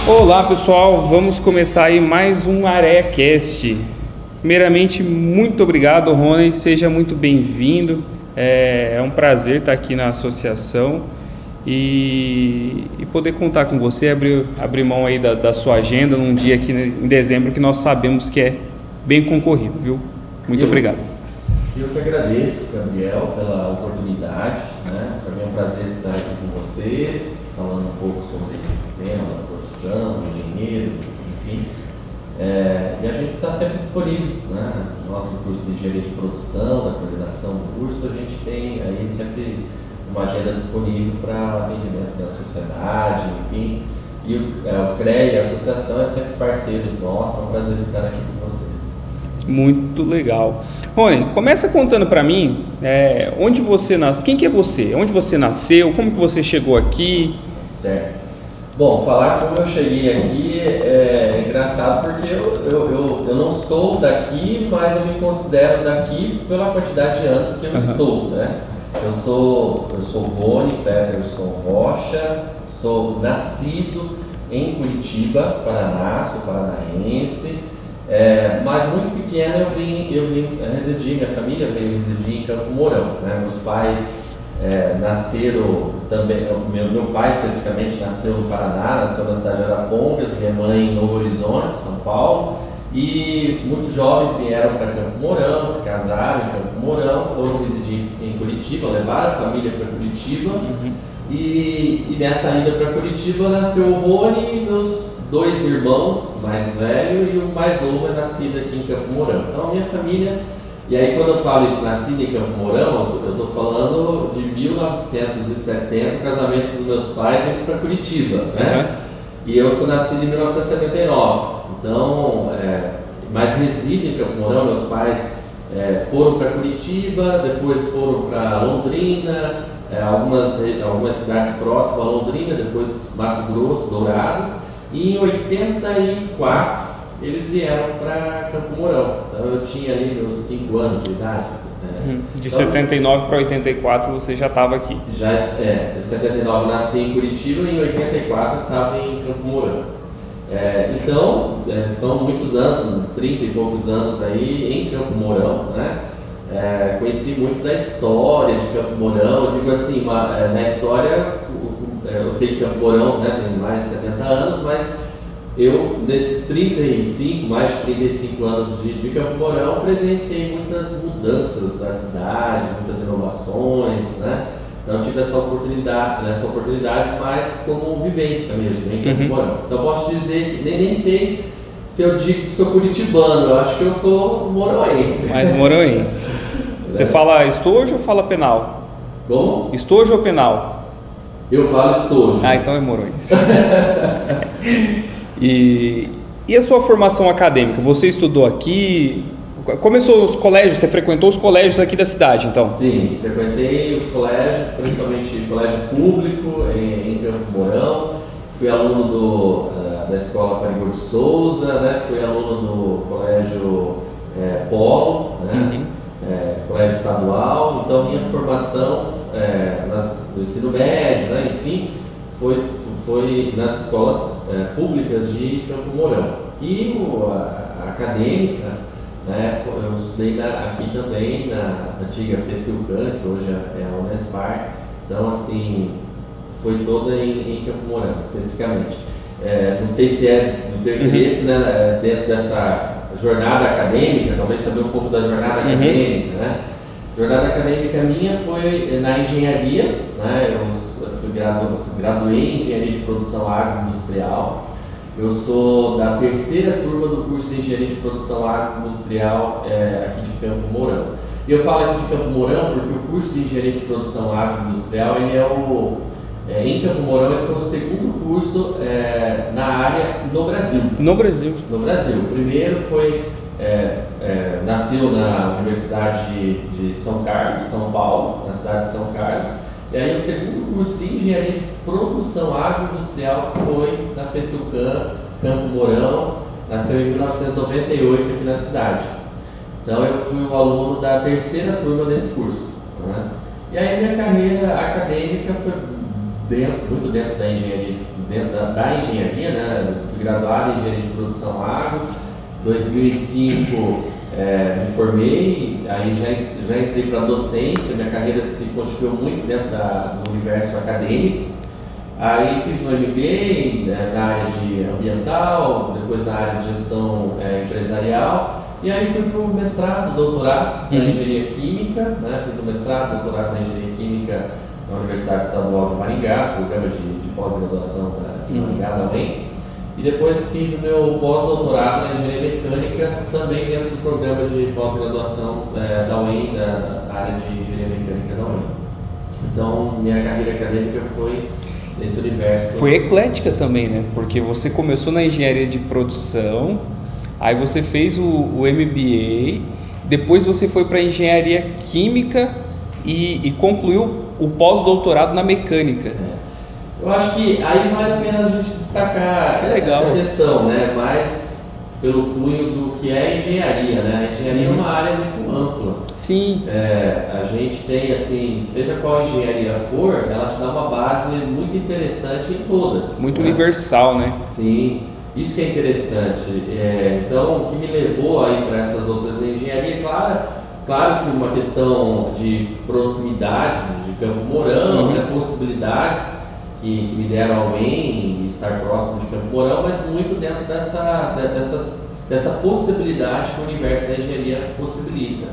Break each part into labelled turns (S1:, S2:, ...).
S1: Olá pessoal, vamos começar aí mais um AreaCast. Primeiramente, muito obrigado, Rony, seja muito bem-vindo. É um prazer estar aqui na associação e poder contar com você, abrir mão aí da sua agenda num dia aqui em dezembro que nós sabemos que é bem concorrido, viu? Muito obrigado.
S2: Eu que agradeço, Gabriel, pela oportunidade, né? Para mim é um prazer estar aqui com vocês, falando um pouco sobre o tema da profissão, do engenheiro, enfim. E a gente está sempre disponível, né? Nós do curso de Engenharia de Produção, da coordenação do curso, a gente tem aí sempre uma agenda disponível para atendimento da sociedade, enfim. E o CREA e a associação é sempre parceiros nossos, é um prazer estar aqui com vocês.
S1: Muito legal. Rony, começa contando para mim onde você nasceu, quem que é você? Onde você nasceu? Como que você chegou aqui?
S2: Certo. Bom, falar como eu cheguei aqui é engraçado porque eu não sou daqui, mas eu me considero daqui pela quantidade de anos que eu estou, né? Eu sou Rony Peterson Rocha, sou nascido em Curitiba, Paraná, sou paranaense. Mas muito pequeno eu vim residir, minha família veio residir em Campo Mourão, né? Meus pais nasceram também, meu pai especificamente nasceu no Paraná, nasceu na cidade de Arapongas, minha mãe em Novo Horizonte, São Paulo, e muitos jovens vieram para Campo Mourão, se casaram em Campo Mourão, foram residir em Curitiba, levaram a família para Curitiba, e nessa ida para Curitiba nasceu o Rony e meus 2 irmãos, mais velho e o mais novo é nascido aqui em Campo Mourão. Então a minha família, e aí quando eu falo isso, nascido em Campo Mourão, eu estou falando de 1970, o casamento dos meus pais indo para Curitiba, né? E eu sou nascido em 1979, então, mas resido em Campo Mourão, meus pais foram para Curitiba, depois foram para Londrina, algumas cidades próximas a Londrina, depois Mato Grosso, Dourados. E em 84 eles vieram para Campo Mourão, então eu tinha ali meus 5 anos de idade.
S1: De 79 para 84 você já estava aqui?
S2: Em 79 nasci em Curitiba e em 84 estava em Campo Mourão. Então, são muitos anos, 30 e poucos anos aí em Campo Mourão, né? Conheci muito da história de Campo Mourão, eu digo assim, na história. Eu sei que Campo Mourão, né, tem mais de 70 anos, mas eu, nesses mais de 35 anos de Campo Mourão, presenciei muitas mudanças da cidade, muitas inovações, né? Então, tive essa oportunidade, mas como vivência mesmo em Campo Mourão. Então, posso dizer que nem sei se eu digo que sou curitibano, eu acho que eu sou moroense.
S1: Mais moroense. Você fala estojo ou fala penal?
S2: Como?
S1: Estojo ou penal?
S2: Eu falo estojo.
S1: Então é moroense. E a sua formação acadêmica? Você estudou aqui? Começou os colégios? Você frequentou os colégios aqui da cidade, então?
S2: Sim, frequentei os colégios, principalmente colégio público em Campo Mourão. Fui aluno da Escola Parigor de Souza, né? Fui aluno do Colégio Polo, né? Colégio estadual. Então, minha formação no ensino médio, né? Enfim, foi nas escolas públicas de Campo Mourão. E a acadêmica, né? Eu estudei aqui também, na antiga FECILCAN, que hoje é a Unespar. Então, assim, foi toda em Campo Mourão, especificamente. Não sei se é do teu interesse, né? Dentro dessa jornada acadêmica, talvez saber um pouco da jornada acadêmica, né? A jornada acadêmica minha foi na engenharia, né? Eu graduei em Engenharia de Produção Agroindustrial. Eu sou da 3ª turma do curso de Engenharia de Produção Agroindustrial aqui de Campo Mourão. E eu falo aqui de Campo Mourão porque o curso de Engenharia de Produção Agroindustrial, ele em Campo Mourão, ele foi o segundo curso na área no Brasil.
S1: No Brasil?
S2: No Brasil. O primeiro nasceu na Universidade de São Carlos, São Paulo, na cidade de São Carlos. E aí o segundo curso de Engenharia de Produção Agroindustrial foi na FECILCAN, Campo Mourão, nasceu em 1998 aqui na cidade. Então eu fui um aluno da 3ª turma desse curso, né? E aí minha carreira acadêmica foi muito dentro da engenharia dentro da engenharia, né? Eu fui graduado em engenharia de produção agro. 2005 me formei, aí já entrei para a docência. Minha carreira se constituiu muito dentro do universo acadêmico. Aí fiz um MBA na área de ambiental, depois na área de gestão empresarial. E aí fui para o mestrado, doutorado na engenharia química, né? Fiz o mestrado, doutorado na engenharia química na Universidade Estadual de Maringá, programa de pós-graduação de Maringá da UEM. E depois fiz o meu pós-doutorado na engenharia mecânica, também dentro do programa de pós-graduação da UEM, da área de engenharia mecânica da UEM. Então, minha carreira acadêmica foi nesse universo.
S1: Foi eclética também, né? Porque você começou na engenharia de produção, aí você fez o MBA, depois você foi para engenharia química e concluiu o pós-doutorado na mecânica.
S2: Eu acho que aí vale a pena a gente destacar essa questão, né? Mais pelo cunho do que é engenharia, né? A engenharia é uma área muito ampla.
S1: Sim.
S2: A gente tem, assim, seja qual engenharia for, ela te dá uma base muito interessante em todas.
S1: Muito universal, né?
S2: Sim. Isso que é interessante. Então, o que me levou aí para essas outras engenharias, claro que uma questão de proximidade de Campo Mourão, né, possibilidades que me deram ao bem estar próximo de Campo Mourão, mas muito dentro dessa possibilidade que o universo da engenharia possibilita.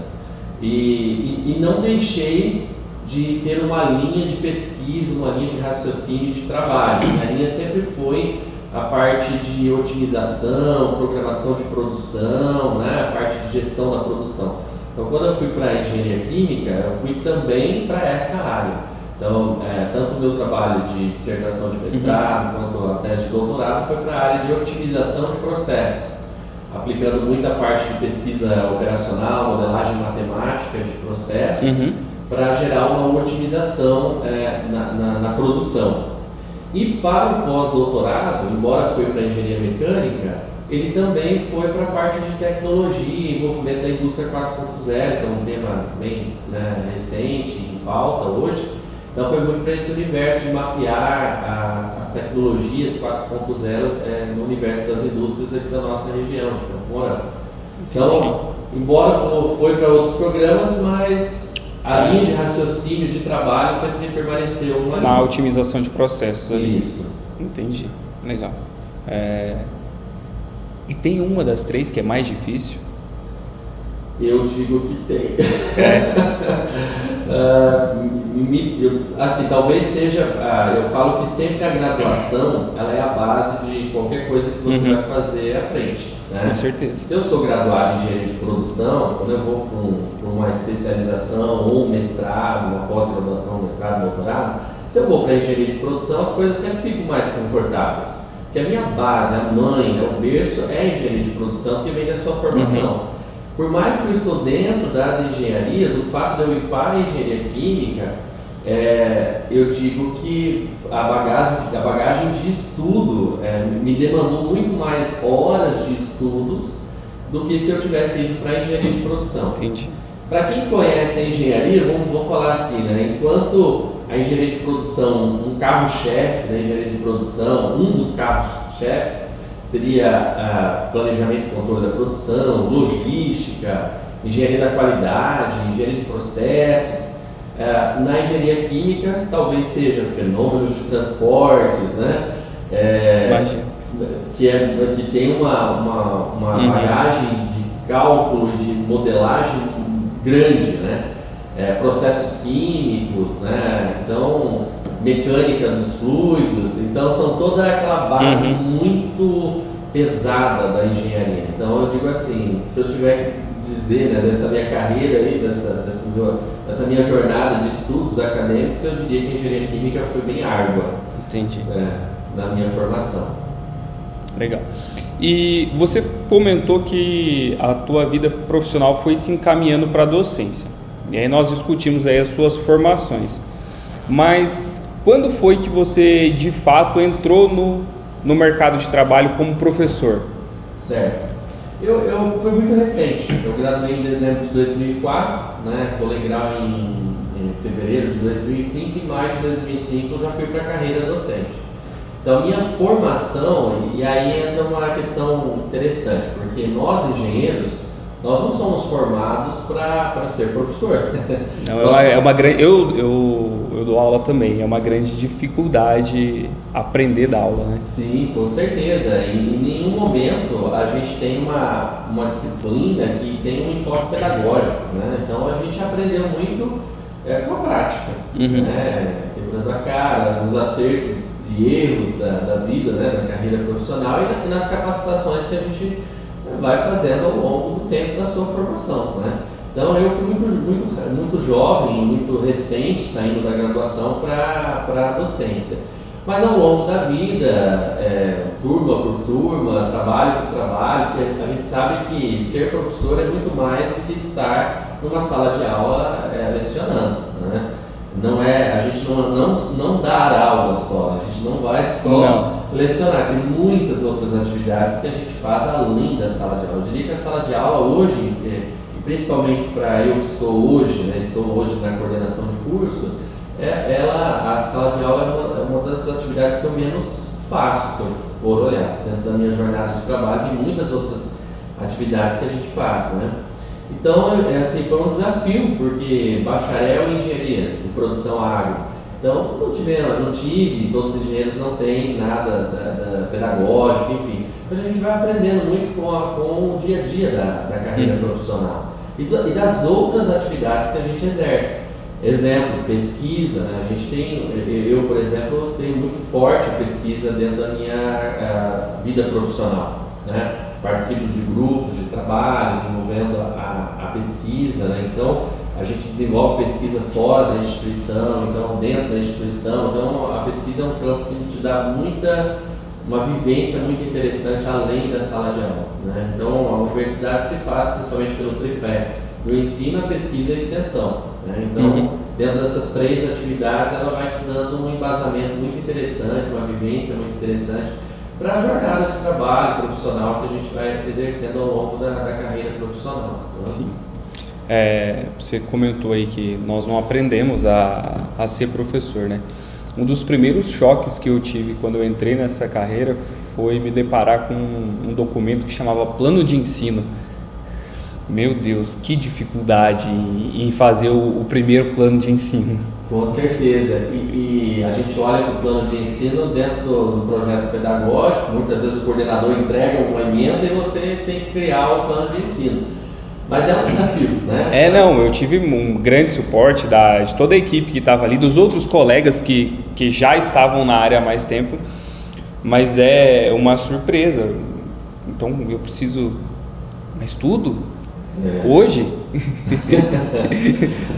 S2: E não deixei de ter uma linha de pesquisa, uma linha de raciocínio de trabalho. A linha sempre foi a parte de otimização, programação de produção, né, a parte de gestão da produção. Então, quando eu fui para a engenharia química, eu fui também para essa área. Então, tanto o meu trabalho de dissertação de mestrado quanto a tese de doutorado foi para a área de otimização de processos, aplicando muita parte de pesquisa operacional, modelagem matemática de processos, para gerar uma otimização na produção. E para o pós-doutorado, embora foi para a engenharia mecânica, ele também foi para a parte de tecnologia, envolvimento da indústria 4.0, que é um tema bem recente, em pauta hoje. Então foi muito para esse universo de mapear as tecnologias 4.0 no universo das indústrias aqui da nossa região, de Campo Mourão. Então, embora foi para outros programas, mas a linha de raciocínio de trabalho sempre permaneceu uma linha.
S1: Na otimização de processos ali.
S2: Isso.
S1: Entendi. Legal. E tem uma das três que é mais difícil?
S2: Eu digo que tem. Assim, talvez seja, eu falo que sempre a graduação ela é a base de qualquer coisa que você vai fazer à frente, né?
S1: Com certeza.
S2: Se eu sou graduado em engenharia de produção, quando eu vou para uma especialização ou um mestrado, uma pós-graduação, mestrado, doutorado, se eu vou para a engenharia de produção, as coisas sempre ficam mais confortáveis. Porque a minha base, a mãe, o berço é a engenharia de produção que vem da sua formação. Por mais que eu estou dentro das engenharias, o fato de eu ir para a engenharia química, eu digo que a bagagem de estudo me demandou muito mais horas de estudos do que se eu tivesse ido para a engenharia de produção.
S1: Entendi.
S2: Para quem conhece a engenharia, vamos falar assim, né? Enquanto a engenharia de produção, um carro-chefe da engenharia de produção, um dos carros-chefes, seria planejamento e controle da produção, logística, engenharia da qualidade, engenharia de processos. Na engenharia química, talvez seja fenômenos de transportes, né? Que tem uma bagagem de cálculo e de modelagem grande, né? Processos químicos, né? Então, mecânica dos fluidos, então são toda aquela base muito pesada da engenharia. Então eu digo assim, se eu tiver que dizer, né, dessa minha carreira aí, dessa minha jornada de estudos acadêmicos, eu diria que a engenharia química foi bem árdua.
S1: Entendi.
S2: Na minha formação.
S1: Legal. E você comentou que a tua vida profissional foi se encaminhando para a docência. E aí nós discutimos aí as suas formações. Mas quando foi que você, de fato, entrou no mercado de trabalho como professor?
S2: Certo. Foi muito recente. Eu graduei em dezembro de 2004, né? Colei grau em fevereiro de 2005 e em maio de 2005 eu já fui para a carreira docente. Então, a minha formação, e aí entra uma questão interessante, porque nós engenheiros, nós não somos formados para ser professor.
S1: Não, é uma grande. Eu dou aula também, é uma grande dificuldade aprender da aula, né?
S2: Sim, com certeza. E em nenhum momento a gente tem uma disciplina que tem um enfoque pedagógico, né? Então a gente aprendeu muito com a prática, né? Quebrando a cara, nos acertos e erros da vida, né? Da carreira profissional e nas capacitações que a gente vai fazendo ao longo do tempo da sua formação, né? Então eu fui muito jovem, muito recente, saindo da graduação para a docência. Mas ao longo da vida, turma por turma, trabalho por trabalho, porque a gente sabe que ser professor é muito mais do que estar numa sala de aula lecionando, né? A gente não dá aula só, a gente não vai só lecionar, tem muitas outras atividades que a gente faz além da sala de aula. Eu diria que a sala de aula hoje, principalmente para eu que estou hoje na coordenação de curso, a sala de aula é uma das atividades que eu menos faço, se eu for olhar. Dentro da minha jornada de trabalho tem muitas outras atividades que a gente faz, né? Então, assim, foi um desafio, porque bacharel em engenharia de produção agro. Então, não tive, todos os engenheiros não têm nada pedagógico, enfim. Mas a gente vai aprendendo muito com o dia a dia da carreira profissional e das outras atividades que a gente exerce. Exemplo, pesquisa, né? A gente eu, por exemplo, tenho muito forte a pesquisa dentro da minha vida profissional, né? Participo de grupos, de trabalhos envolvendo a pesquisa, né? Então a gente desenvolve pesquisa fora da instituição, então dentro da instituição, então a pesquisa é um campo que te dá uma vivência muito interessante além da sala de aula, né? Então a universidade se faz principalmente pelo tripé do ensino, a pesquisa e a extensão, né? Então dentro dessas três atividades ela vai te dando um embasamento muito interessante, uma vivência muito interessante para a jornada de trabalho profissional que a gente vai exercendo ao longo da carreira profissional, né?
S1: Sim. Você comentou aí que nós não aprendemos a ser professor, né? Um dos primeiros choques que eu tive quando eu entrei nessa carreira foi me deparar com um documento que chamava Plano de Ensino. Meu Deus, que dificuldade em fazer o primeiro plano de ensino.
S2: Com certeza, e a gente olha para o plano de ensino dentro do projeto pedagógico, muitas vezes o coordenador entrega uma emenda e você tem que criar o plano de ensino, mas é um desafio, né?
S1: Eu tive um grande suporte de toda a equipe que estava ali, dos outros colegas que já estavam na área há mais tempo, mas é uma surpresa, então eu preciso, mas tudo? Hoje,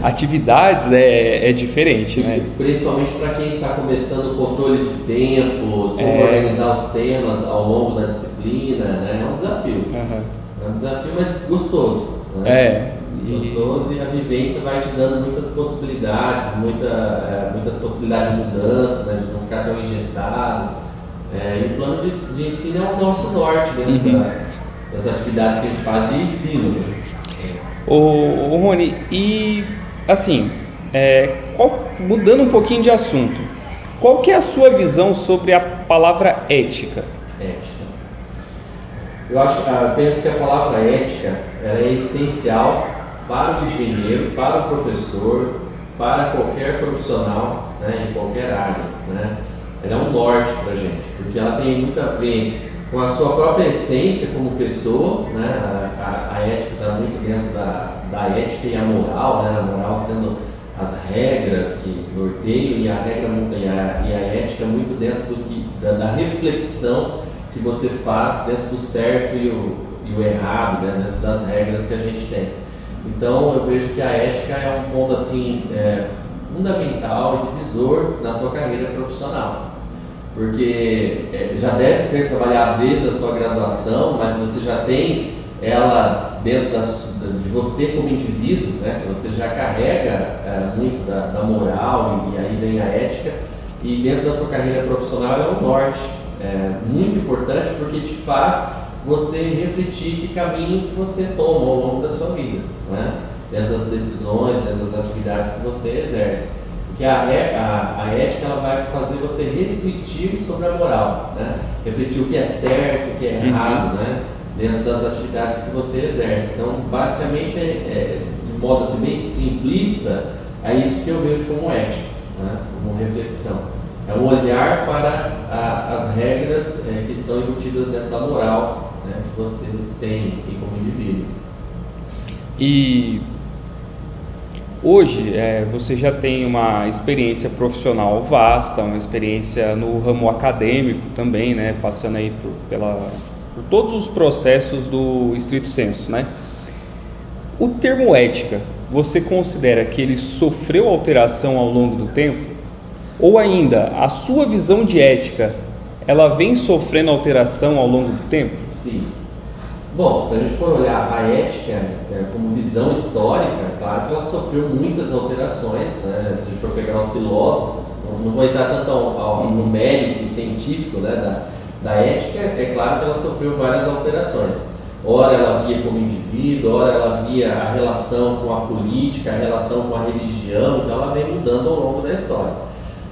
S1: atividades é diferente, né?
S2: Principalmente para quem está começando o controle de tempo, como organizar os temas ao longo da disciplina, né? É um desafio. É um desafio, mas gostoso, né? Gostoso, e a vivência vai te dando muitas possibilidades, muitas possibilidades de mudança, né? De não ficar tão engessado. E o plano de ensino é o nosso norte dentro das atividades que a gente faz de ensino, né?
S1: Ô Rony, e assim, mudando um pouquinho de assunto, qual que é a sua visão sobre a palavra ética?
S2: Eu penso que a palavra ética ela é essencial para o engenheiro, para o professor, para qualquer profissional, né, em qualquer área, né? Ela é um norte para a gente, porque ela tem muito a ver com a sua própria essência como pessoa, né? A ética está muito dentro da ética e a moral, né? A moral sendo as regras que norteiam e a ética muito dentro da reflexão que você faz dentro do certo e o errado, né? Dentro das regras que a gente tem. Então eu vejo que a ética é um ponto assim fundamental e divisor na tua carreira profissional. Porque já deve ser trabalhado desde a tua graduação, mas você já tem ela dentro de você como indivíduo, né? Que você já carrega muito da moral e aí vem a ética, e dentro da tua carreira profissional é o norte, muito importante porque te faz você refletir que caminho que você toma ao longo da sua vida, né? Dentro das decisões, dentro das atividades que você exerce. Porque a ética ela vai fazer você refletir sobre a moral, né? Refletir o que é certo, o que é errado, né? Dentro das atividades que você exerce. Então, basicamente, de modo assim, bem simplista, é isso que eu vejo como ética, né? Como reflexão. É um olhar para as regras que estão embutidas dentro da moral, né? Que você tem, enfim, como indivíduo.
S1: E hoje você já tem uma experiência profissional vasta, uma experiência no ramo acadêmico também, né? Passando aí por todos os processos do estrito sensu, né? O termo ética, você considera que ele sofreu alteração ao longo do tempo? Ou ainda, a sua visão de ética, ela vem sofrendo alteração ao longo do tempo?
S2: Sim. Bom, se a gente for olhar a ética como visão histórica, claro que ela sofreu muitas alterações, né? Se a gente for pegar os filósofos, não vou entrar tanto no mérito científico, né, da ética, é claro que ela sofreu várias alterações. Ora ela via como indivíduo, ora ela via a relação com a política, a relação com a religião, então ela vem mudando ao longo da história.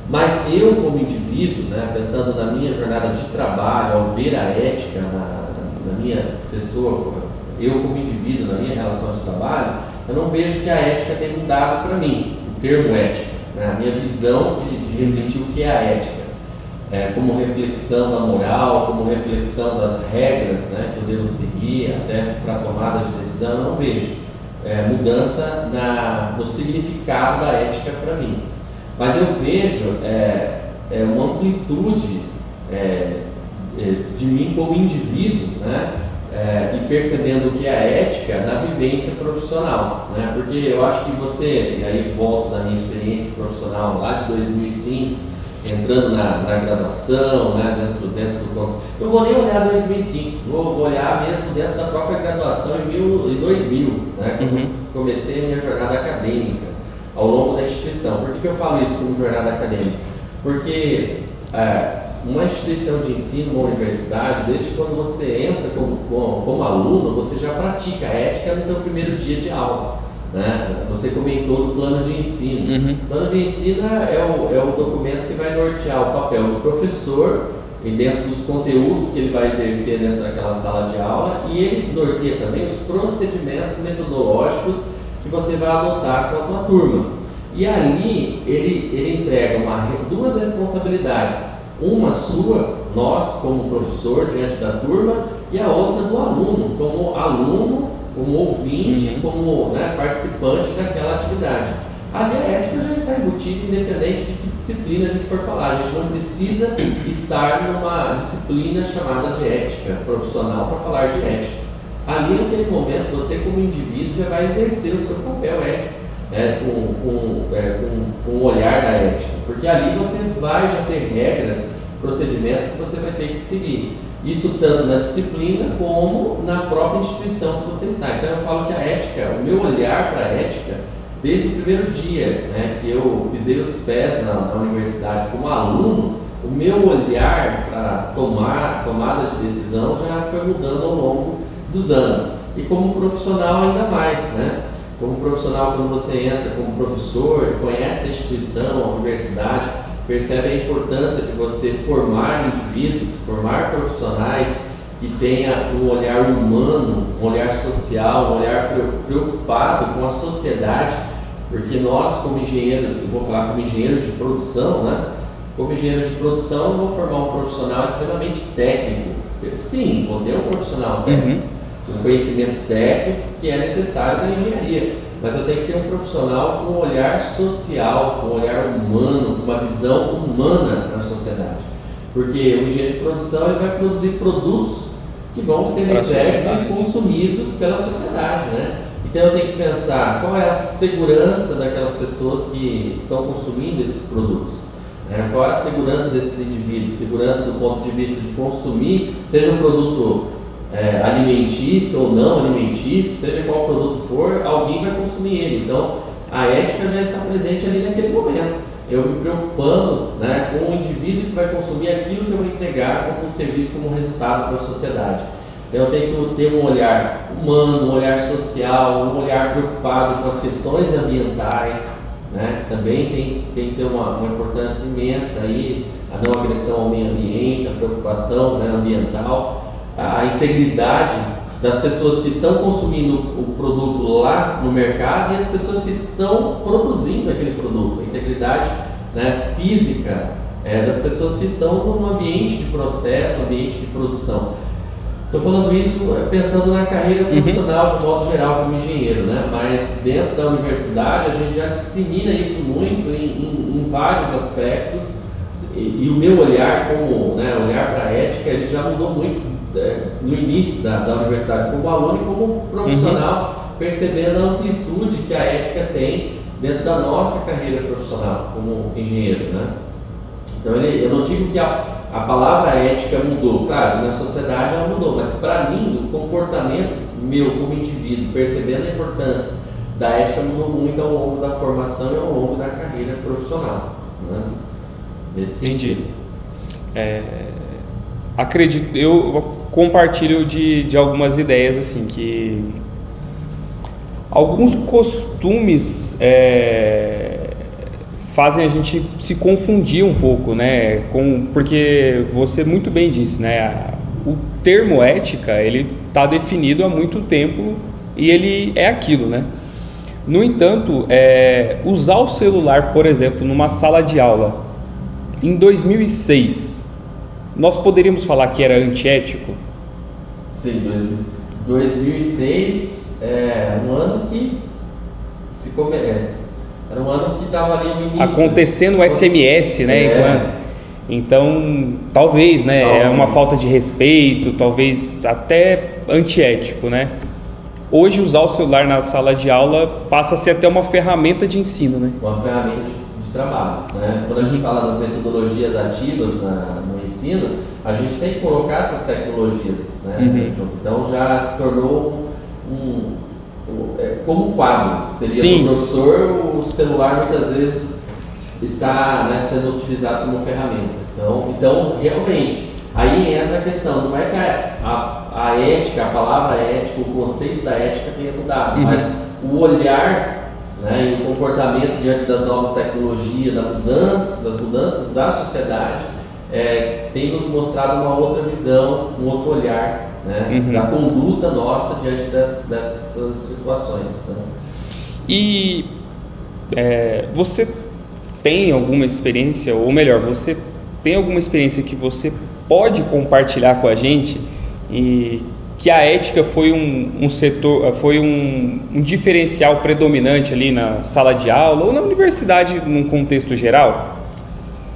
S2: Mas eu como indivíduo, né, pensando na minha jornada de trabalho, ao ver a ética na minha pessoa, eu como indivíduo, na minha relação de trabalho, eu não vejo que a ética tenha mudado para mim, o termo ética, né, a minha visão de refletir o que é a ética. Como reflexão da moral, como reflexão das regras, né, que eu devo seguir até para a tomada de decisão, eu não vejo mudança no significado da ética para mim. Mas eu vejo uma amplitude de mim como indivíduo, né, e percebendo o que é a ética na vivência profissional, né, porque eu acho que você, e aí volto da minha experiência profissional lá de 2005, entrando na graduação, né, dentro do... Eu vou nem olhar 2005, vou olhar mesmo dentro da própria graduação em 2000, né, quando eu comecei a minha jornada acadêmica ao longo da instituição. Por que eu falo isso como jornada acadêmica? Porque uma instituição de ensino, uma universidade, desde quando você entra como aluno, você já pratica a ética no seu primeiro dia de aula. Né? Você comentou do plano de ensino. O plano de ensino é o documento que vai nortear o papel do professor e dentro dos conteúdos que ele vai exercer dentro daquela sala de aula, e ele norteia também os procedimentos metodológicos que você vai adotar com a tua turma. E ali ele entrega duas responsabilidades, uma sua, nós como professor diante da turma, e a outra do aluno, como ouvinte, como, né, participante daquela atividade. Ali a ética já está embutida, independente de que disciplina a gente for falar. A gente não precisa estar numa disciplina chamada de ética profissional para falar de ética. Ali naquele momento, você como indivíduo já vai exercer o seu papel ético, né, com o olhar da ética, porque ali você vai já ter regras, procedimentos que você vai ter que seguir. Isso tanto na disciplina como na própria instituição que você está. Então eu falo que a ética, o meu olhar para a ética, desde o primeiro dia, né, que eu pisei os pés na universidade como aluno, o meu olhar para tomada de decisão já foi mudando ao longo dos anos. E como profissional ainda mais, né? Como profissional, quando você entra como professor, conhece a instituição, a universidade, percebe a importância de você formar indivíduos, formar profissionais que tenha um olhar humano, um olhar social, um olhar preocupado com a sociedade, porque nós como engenheiros, eu vou falar como engenheiros de produção, né? Como engenheiro de produção, eu vou formar um profissional extremamente técnico. Sim, vou ter um profissional técnico, um conhecimento técnico que é necessário na engenharia, mas eu tenho que ter um profissional com um olhar social, com um olhar humano, com uma visão humana para a sociedade. Porque o engenheiro de produção ele vai produzir produtos que vão ser entregues e consumidos pela sociedade, né? Então eu tenho que pensar qual é a segurança daquelas pessoas que estão consumindo esses produtos. Qual é a segurança desses indivíduos? Segurança do ponto de vista de consumir, seja um produto alimentício ou não alimentício, seja qual produto for, alguém vai consumir ele. Então a ética já está presente ali naquele momento. Eu me preocupando, né, com o indivíduo que vai consumir aquilo que eu vou entregar como serviço, como resultado para a sociedade. Então eu tenho que ter um olhar humano, um olhar social, um olhar preocupado com as questões ambientais, né, que também tem que ter uma importância imensa aí, a não agressão ao meio ambiente, a preocupação, né, ambiental, a integridade das pessoas que estão consumindo o produto lá no mercado e as pessoas que estão produzindo aquele produto, a integridade, né, física das pessoas que estão no ambiente de processo, no ambiente de produção. Estou falando isso pensando na carreira profissional de modo geral como engenheiro, né? Mas dentro da universidade a gente já dissemina isso muito em vários aspectos e o meu olhar como, né, olhar para a ética, ele já mudou muito no início da universidade como aluno e como profissional, percebendo a amplitude que a ética tem dentro da nossa carreira profissional como engenheiro, né? Então eu não digo que a palavra ética mudou, claro, na sociedade ela mudou, mas para mim o comportamento meu como indivíduo, percebendo a importância da ética, mudou muito ao longo da formação e ao longo da carreira profissional, né? Nesse sentido.
S1: Acredito, eu compartilho de algumas ideias assim, que alguns costumes fazem a gente se confundir um pouco, né? Porque você muito bem disse, né? O termo ética, ele está definido há muito tempo e ele é aquilo, né? No entanto, usar o celular, por exemplo, numa sala de aula, em 2006, nós poderíamos falar que era antiético?
S2: Sim, 2006 é um ano que era um ano que estava ali no início.
S1: Acontecendo o SMS, né? Então, talvez, né? É uma falta de respeito, talvez até antiético, né? Hoje, usar o celular na sala de aula passa a ser até uma ferramenta de ensino, né?
S2: Uma ferramenta de trabalho, né? Quando a gente fala das metodologias ativas no ensino, a gente tem que colocar essas tecnologias, né? Então, já se tornou como quadro, seria para o professor, o celular muitas vezes está, né, sendo utilizado como ferramenta. Então realmente, aí entra a questão, não é que a ética, a palavra ética, o conceito da ética tenha mudado, mas o olhar, né, e o comportamento diante das novas tecnologias, das mudanças da sociedade, tem nos mostrado uma outra visão, um outro olhar, né, da conduta nossa diante dessas situações, né?
S1: E você tem alguma experiência, ou melhor, você tem alguma experiência que você pode compartilhar com a gente e que a ética foi um setor, foi um diferencial predominante ali na sala de aula ou na universidade num contexto geral?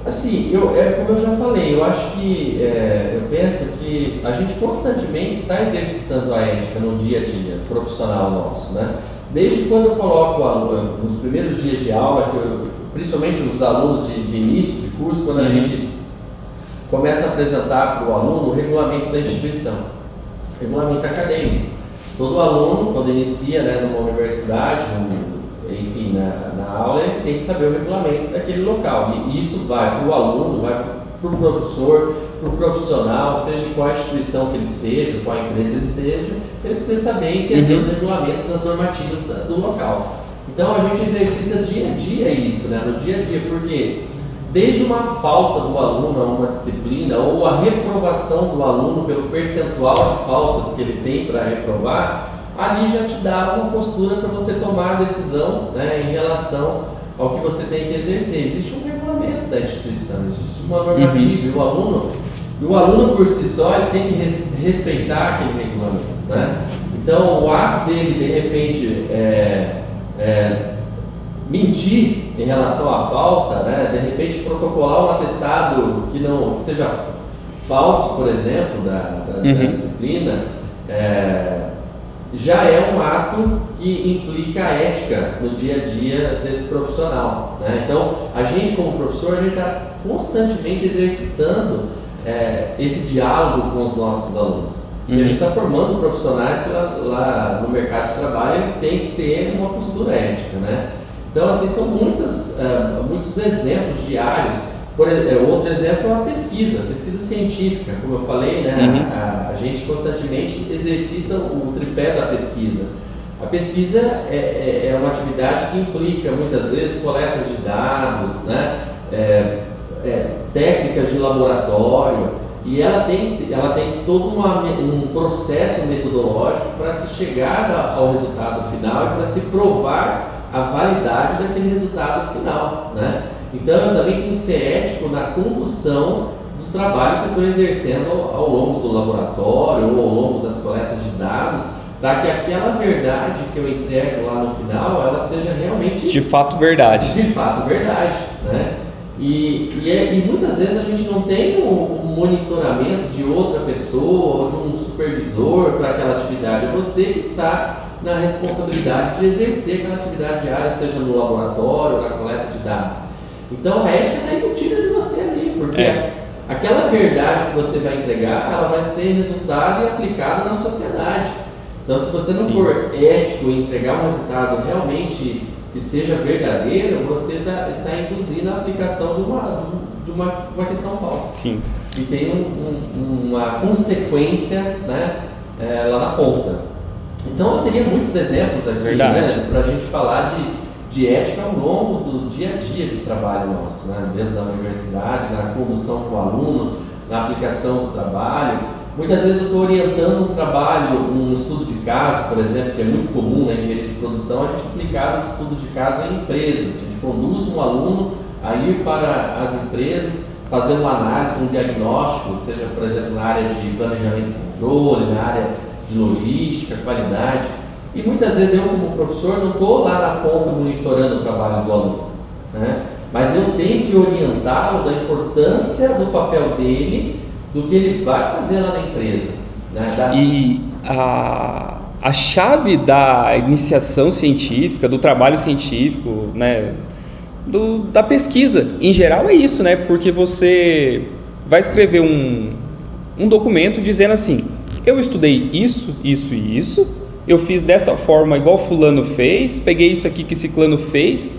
S2: Assim, como eu já falei, eu acho que, eu penso que a gente constantemente está exercitando a ética no dia a dia profissional nosso, né? Desde quando eu coloco o aluno, nos primeiros dias de aula, principalmente os alunos de início de curso, quando a gente começa a apresentar para o aluno o regulamento da instituição, regulamento acadêmico. Todo aluno, quando inicia, né, numa universidade, enfim, na aula, ele tem que saber o regulamento daquele local. E isso vai para o aluno, vai para o professor, para o profissional, seja em qual instituição que ele esteja, qual empresa ele esteja, ele precisa saber e entender os regulamentos, as normativas do local. Então a gente exercita dia a dia isso, né? No dia a dia, porque desde uma falta do aluno a uma disciplina ou a reprovação do aluno pelo percentual de faltas que ele tem para reprovar, ali já te dá uma postura para você tomar a decisão, né, em relação ao que você tem que exercer. Existe um regulamento da instituição, existe uma normativa, e o aluno por si só ele tem que respeitar aquele regulamento, né? Então o ato dele de repente mentir em relação à falta, né, de repente protocolar um atestado que seja falso, por exemplo, da disciplina, já é um ato que implica a ética no dia a dia desse profissional, né? Então, a gente como professor, a gente está constantemente exercitando esse diálogo com os nossos alunos. E a gente está formando profissionais que lá no mercado de trabalho ele tem que ter uma postura ética, né? Então, assim, são muitos exemplos diários. Outro exemplo é a pesquisa científica, como eu falei, né? A gente constantemente exercita o tripé da pesquisa. A pesquisa é uma atividade que implica muitas vezes coleta de dados, né? Técnicas de laboratório, e ela tem todo um processo metodológico para se chegar ao resultado final e para se provar a validade daquele resultado final, né? Então eu também tenho que ser ético na condução do trabalho que eu estou exercendo ao longo do laboratório ou ao longo das coletas de dados, para que aquela verdade que eu entrego lá no final, ela seja realmente
S1: de fato verdade.
S2: De fato verdade, né? E muitas vezes a gente não tem um monitoramento de outra pessoa ou de um supervisor para aquela atividade. É você que está na responsabilidade de exercer aquela atividade diária, seja no laboratório ou na coleta de dados. Então a ética está embutida de você ali, porque aquela verdade que você vai entregar, ela vai ser resultado e aplicado na sociedade. Então, se você não for ético em entregar um resultado realmente que seja verdadeiro, você está induzindo a aplicação de uma questão falsa.
S1: Sim.
S2: E tem uma consequência, né, lá na ponta. Então, eu teria muitos exemplos aqui, né, para a gente falar de ética ao longo do dia a dia de trabalho nosso, né, dentro da universidade, na condução com o aluno, na aplicação do trabalho. Muitas vezes eu estou orientando um trabalho, um estudo de caso, por exemplo, que é muito comum na engenharia de produção, a gente aplicar o estudo de caso em empresas. A gente conduz um aluno a ir para as empresas, fazer uma análise, um diagnóstico, seja, por exemplo, na área de planejamento e controle, na área de logística, qualidade. E muitas vezes eu, como professor, não estou lá na ponta monitorando o trabalho do aluno, né? Mas eu tenho que orientá-lo da importância do papel dele, do que ele vai fazer lá na empresa, né?
S1: E a chave da iniciação científica, do trabalho científico, né, da pesquisa em geral é isso, né? Porque você vai escrever um documento dizendo assim: eu estudei isso, isso e isso, eu fiz dessa forma igual fulano fez, peguei isso aqui que ciclano fez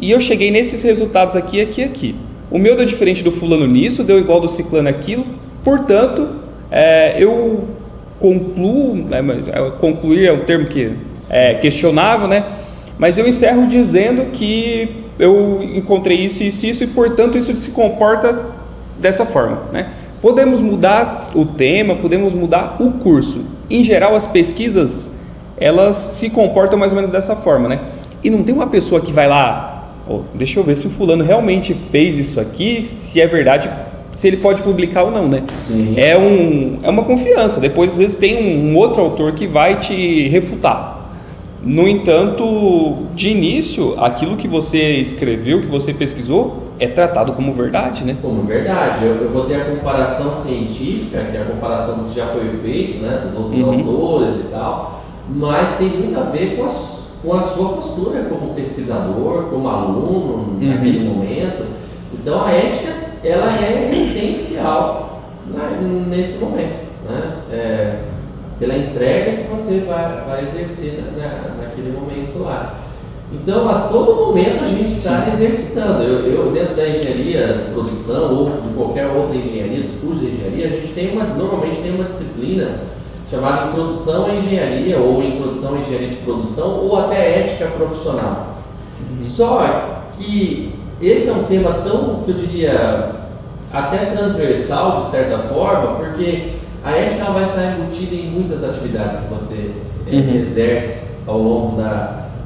S1: e eu cheguei nesses resultados aqui, aqui, aqui. O meu deu diferente do fulano nisso, deu igual do ciclano aquilo. Portanto, eu concluo, mas concluir é um termo que é questionável, né? Mas eu encerro dizendo que eu encontrei isso, isso, isso, e portanto isso se comporta dessa forma, né? Podemos mudar o tema, podemos mudar o curso. Em geral, as pesquisas, elas se comportam mais ou menos dessa forma, né? E não tem uma pessoa que vai lá, deixa eu ver se o fulano realmente fez isso aqui, se é verdade, se ele pode publicar ou não, né?
S2: Sim.
S1: É uma confiança. Depois, às vezes, tem um outro autor que vai te refutar. No entanto, de início, aquilo que você escreveu, que você pesquisou, é tratado como verdade, né?
S2: Como verdade. Eu vou ter a comparação científica, que é a comparação do que já foi feito, né, dos outros autores e tal, mas tem muito a ver com a sua postura como pesquisador, como aluno, naquele momento. Então, a ética, ela é essencial, né, nesse momento, né? Pela entrega que você vai exercer naquele momento lá. Então, a todo momento a gente está exercitando. Eu dentro da engenharia de produção ou de qualquer outra engenharia, dos cursos de engenharia, a gente normalmente tem uma disciplina chamada Introdução à Engenharia ou Introdução à Engenharia de Produção ou até Ética Profissional. Só que esse é um tema tão, que eu diria, até transversal de certa forma, porque a ética ela vai estar embutida em muitas atividades que você exerce ao longo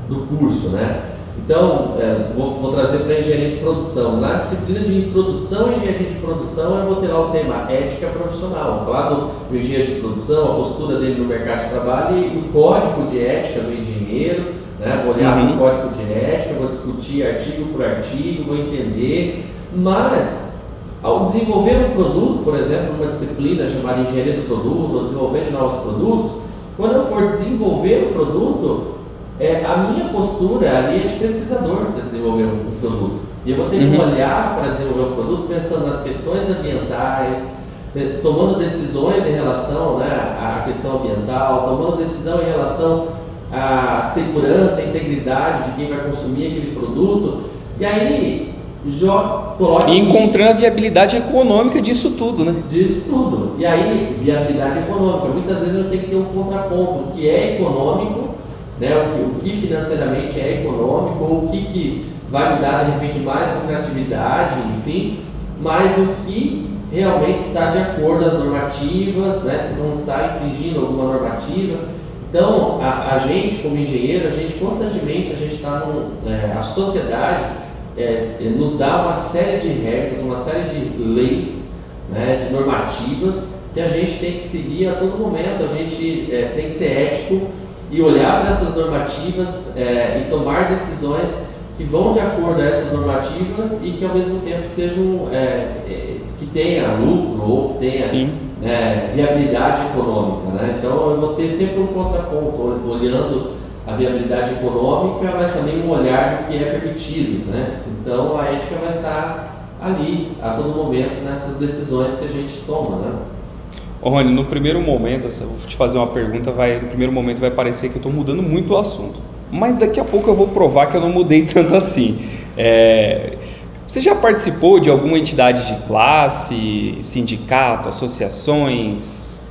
S2: do curso, né? Então, vou trazer para a engenharia de produção. Na disciplina de introdução à engenharia de produção, eu vou ter lá o tema ética profissional. Vou falar do engenheiro de produção, a postura dele no mercado de trabalho e o código de ética do engenheiro, né? Vou olhar para o código de ética, vou discutir artigo por artigo, vou entender, mas ao desenvolver um produto, por exemplo, numa disciplina chamada engenharia do produto, ou desenvolver de novos produtos, quando eu for desenvolver o produto, a minha postura ali é de pesquisador para desenvolver um produto. E eu vou ter que olhar para desenvolver um produto pensando nas questões ambientais, tomando decisões em relação, né, à questão ambiental, tomando decisão em relação à segurança, à integridade de quem vai consumir aquele produto. E aí,
S1: e encontrando a viabilidade econômica disso tudo, né?
S2: Disso tudo. E aí, viabilidade econômica. Muitas vezes eu tenho que ter um contraponto, o que é econômico né, o que financeiramente é econômico, ou o que vai me dar de repente mais lucratividade, enfim, mas o que realmente está de acordo às normativas, né, se não está infringindo alguma normativa. Então, a gente como engenheiro, a gente constantemente, a sociedade nos dá uma série de regras, uma série de leis, né, de normativas que a gente tem que seguir a todo momento. A gente tem que ser ético e olhar para essas normativas e tomar decisões que vão de acordo a essas normativas e que ao mesmo tempo sejam que tenha lucro ou que tenha viabilidade econômica, né? Então eu vou ter sempre um contraponto, olhando a viabilidade econômica, mas também um olhar do que é permitido, né? Então a ética vai estar ali a todo momento nessas decisões que a gente toma, né?
S1: Ô Rony, no primeiro momento, eu vou te fazer uma pergunta, no primeiro momento vai parecer que eu estou mudando muito o assunto, mas daqui a pouco eu vou provar que eu não mudei tanto assim. Você já participou de alguma entidade de classe, sindicato, associações?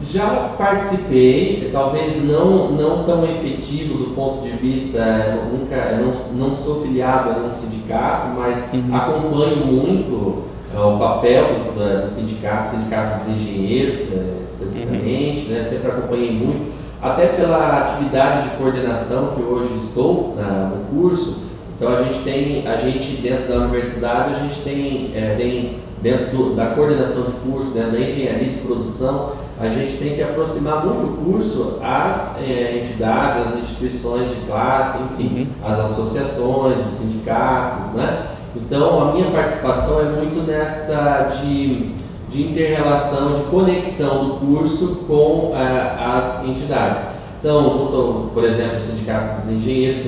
S2: Já participei, talvez não tão efetivo do ponto de vista, eu não sou filiado a nenhum sindicato, mas acompanho muito o papel do sindicato dos engenheiros especificamente, né? Sempre acompanhei muito, até pela atividade de coordenação que hoje estou no curso. Então a gente dentro da universidade, a gente tem dentro da coordenação de curso, dentro da engenharia de produção, a gente tem que aproximar muito o curso às entidades, às instituições de classe, enfim, às associações, os sindicatos, né? Então a minha participação é muito nessa de inter-relação, de conexão do curso com as entidades. Então, junto, por exemplo, o Sindicato dos Engenheiros,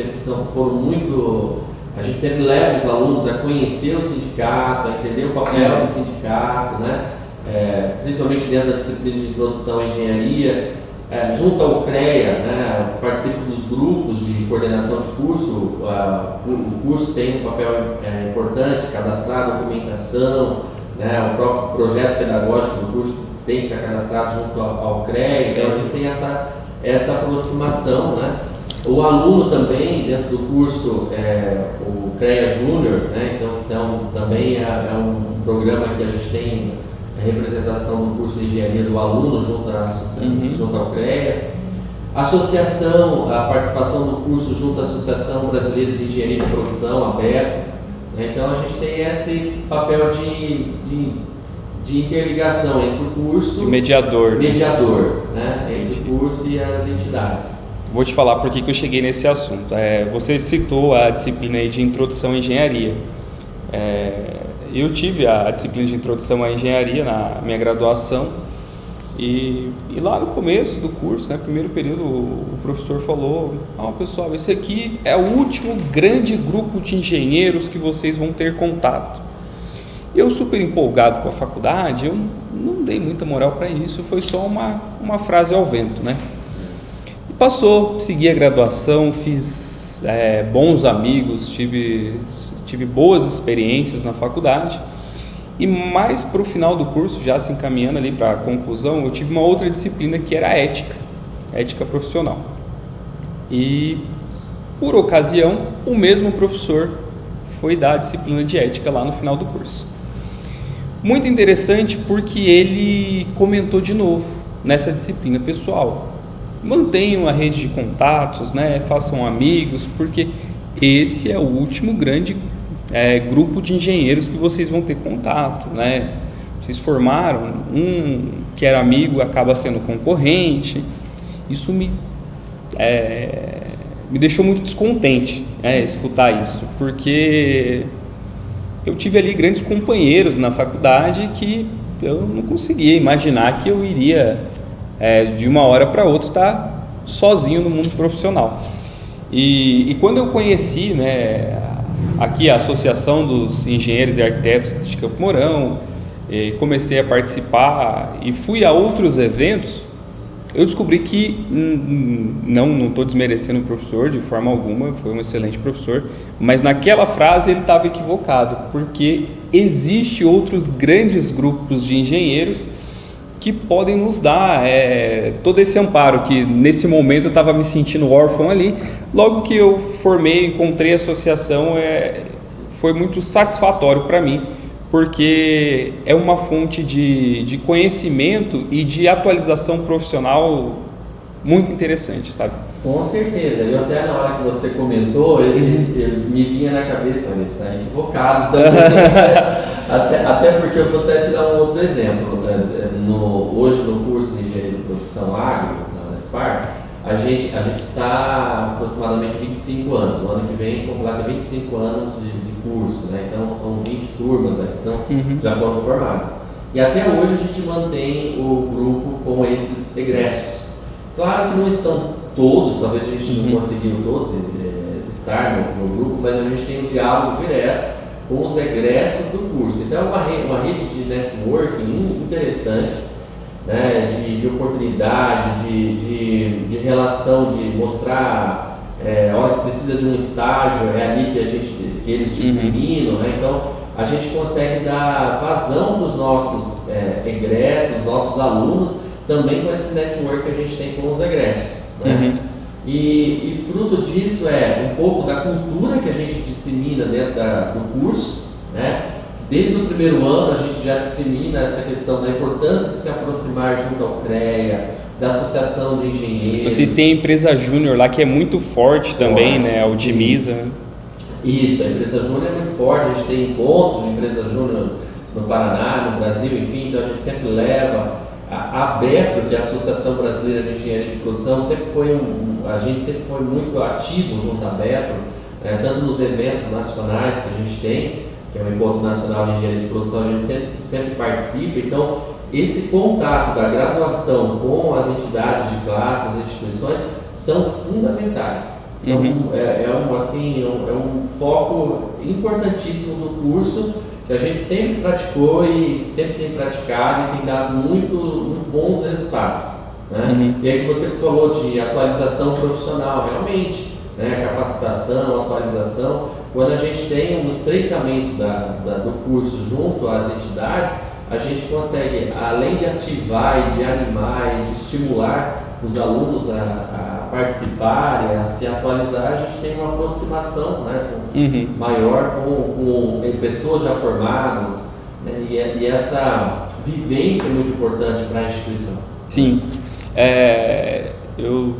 S2: a gente sempre leva os alunos a conhecer o sindicato, a entender o papel do sindicato, né? Principalmente dentro da disciplina de introdução à engenharia. Junto ao CREA, né? Participo dos grupos de coordenação de curso. O curso tem um papel importante, cadastrar a documentação, né? O próprio projeto pedagógico do curso tem que estar cadastrado junto ao CREA. Então, a gente tem essa aproximação, né? O aluno também, dentro do curso, o CREA Júnior, né? Então também é um programa que a gente tem a representação do curso de engenharia do aluno junto à associação, junto ao CREA. A participação do curso junto à Associação Brasileira de Engenharia de Produção, a ABEPO, né? Então a gente tem esse papel de interligação entre o curso
S1: e mediador,
S2: né? Entre o curso e as entidades.
S1: Vou te falar por que eu cheguei nesse assunto. Você citou a disciplina aí de introdução à engenharia. Eu tive a disciplina de introdução à engenharia na minha graduação e lá no começo do curso, né, primeiro período, o professor falou: pessoal, esse aqui é o último grande grupo de engenheiros que vocês vão ter contato. Eu super empolgado com a faculdade, eu não dei muita moral para isso, foi só uma frase ao vento, né? E passou, segui a graduação, fiz bons amigos, tive boas experiências na faculdade, e mais para o final do curso, já se encaminhando ali para a conclusão, eu tive uma outra disciplina que era ética profissional. E, por ocasião, o mesmo professor foi dar a disciplina de ética lá no final do curso. Muito interessante porque ele comentou de novo nessa disciplina: pessoal, mantenham a rede de contatos, né? Façam amigos, porque esse é o último grande grupo de engenheiros que vocês vão ter contato, né? Vocês formaram, um que era amigo acaba sendo concorrente. Isso me deixou muito descontente, escutar isso, porque eu tive ali grandes companheiros na faculdade que eu não conseguia imaginar que eu iria de uma hora para outra estar sozinho no mundo profissional. E quando eu conheci, né, aqui a Associação dos Engenheiros e Arquitetos de Campo Mourão, comecei a participar e fui a outros eventos, eu descobri que, não estou desmerecendo o professor de forma alguma, foi um excelente professor, mas naquela frase ele estava equivocado, porque existe outros grandes grupos de engenheiros que podem nos dar todo esse amparo, que nesse momento eu estava me sentindo órfão ali. Logo que eu formei, encontrei a associação, foi muito satisfatório para mim, porque é uma fonte de conhecimento e de atualização profissional muito interessante, sabe?
S2: Com certeza. Eu até na hora que você comentou, ele me vinha na cabeça, olha, você está equivocado também. até porque eu vou até te dar um outro exemplo. Hoje no curso de Engenharia de Produção Agro, na Unespar, a gente está aproximadamente 25 anos. O ano que vem completa 25 anos de curso, né? Então são 20 turmas aqui, então já foram formadas. E até hoje a gente mantém o grupo com esses egressos. Claro que não estão todos, talvez a gente não conseguiu todos estar no grupo, mas a gente tem um diálogo direto com os egressos do curso. Então é uma rede de networking interessante, né, de oportunidade, de relação, de mostrar a hora que precisa de um estágio, é ali que eles disseminam, né? Então a gente consegue dar vazão para os nossos egressos, nossos alunos, também com esse network que a gente tem com os egressos, né? E fruto disso é um pouco da cultura que a gente dissemina dentro do curso, né? Desde o primeiro ano a gente já dissemina essa questão da importância de se aproximar junto ao CREA, da Associação de Engenheiros.
S1: Vocês têm a empresa júnior lá que é muito forte também, né? A Otimiza.
S2: Isso, a empresa júnior é muito forte, a gente tem encontros de empresa júnior no Paraná, no Brasil, enfim, então a gente sempre leva. A ABEPRO, que é a Associação Brasileira de Engenharia de Produção, a gente sempre foi muito ativo junto à ABEPRO, tanto nos eventos nacionais que a gente tem, que é o Encontro Nacional de Engenharia de Produção, a gente sempre participa. Então, esse contato da graduação com as entidades de classe, as instituições, são fundamentais. É um foco importantíssimo do curso, que a gente sempre praticou e sempre tem praticado e tem dado muito bons resultados, né? E aí que você falou de atualização profissional, realmente, né? Capacitação, atualização, quando a gente tem um estreitamento do curso junto às entidades, a gente consegue, além de ativar e de animar e de estimular os alunos a participar e a se atualizar, a gente tem uma aproximação, né, maior com pessoas já formadas, né, e essa vivência é muito importante para a instituição.
S1: Sim, eu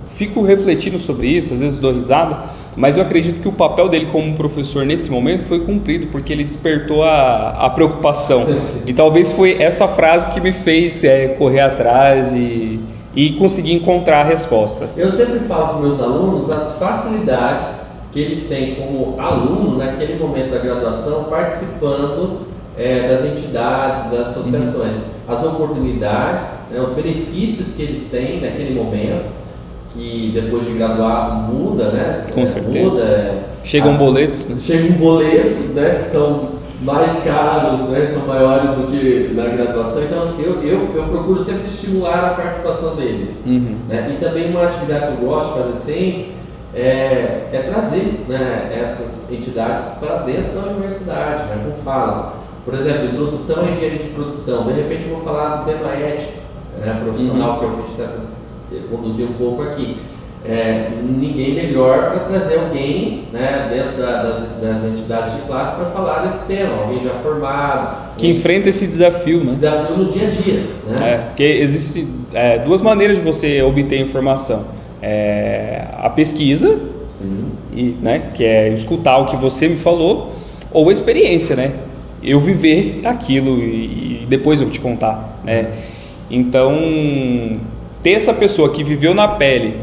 S1: fico refletindo sobre isso, às vezes dou risada, mas eu acredito que o papel dele como professor nesse momento foi cumprido, porque ele despertou a preocupação. E talvez foi essa frase que me fez correr atrás e conseguir encontrar a resposta.
S2: Eu sempre falo para meus alunos as facilidades que eles têm como aluno naquele momento da graduação, participando das entidades, das associações, as oportunidades, né, os benefícios que eles têm naquele momento, que depois de graduado muda, né?
S1: Com certeza. Chegam boletos, né?
S2: Chegam boletos, né? Que são mais caros, né? São maiores do que na graduação. Então, assim, eu procuro sempre estimular a participação deles. Né? E também uma atividade que eu gosto de fazer sempre é trazer, né, essas entidades para dentro da universidade, né? Com falas. Por exemplo, introdução à engenharia de produção. De repente eu vou falar do tema ética, né, profissional, que eu acredito conduzir um pouco aqui. Ninguém melhor para trazer alguém, né, dentro das entidades de classe para falar desse tema, alguém já formado.
S1: Que enfrenta esse desafio, né?
S2: Desafio no dia a dia. Né?
S1: Porque existem duas maneiras de você obter informação. A pesquisa, né, que é escutar o que você me falou, ou a experiência, né? Eu viver aquilo e depois eu te contar, né? Então, ter essa pessoa que viveu na pele,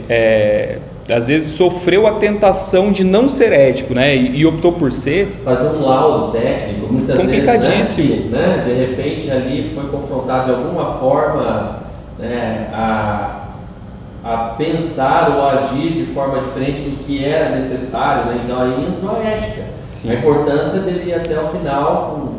S1: às vezes sofreu a tentação de não ser ético, né? E optou por ser.
S2: Fazer um laudo técnico, muitas
S1: complicadíssimo.
S2: Vezes, né? De repente ali foi confrontado de alguma forma, né, a pensar ou agir de forma diferente do que era necessário, né? Então aí entrou a ética. Sim. A importância dele ir até o final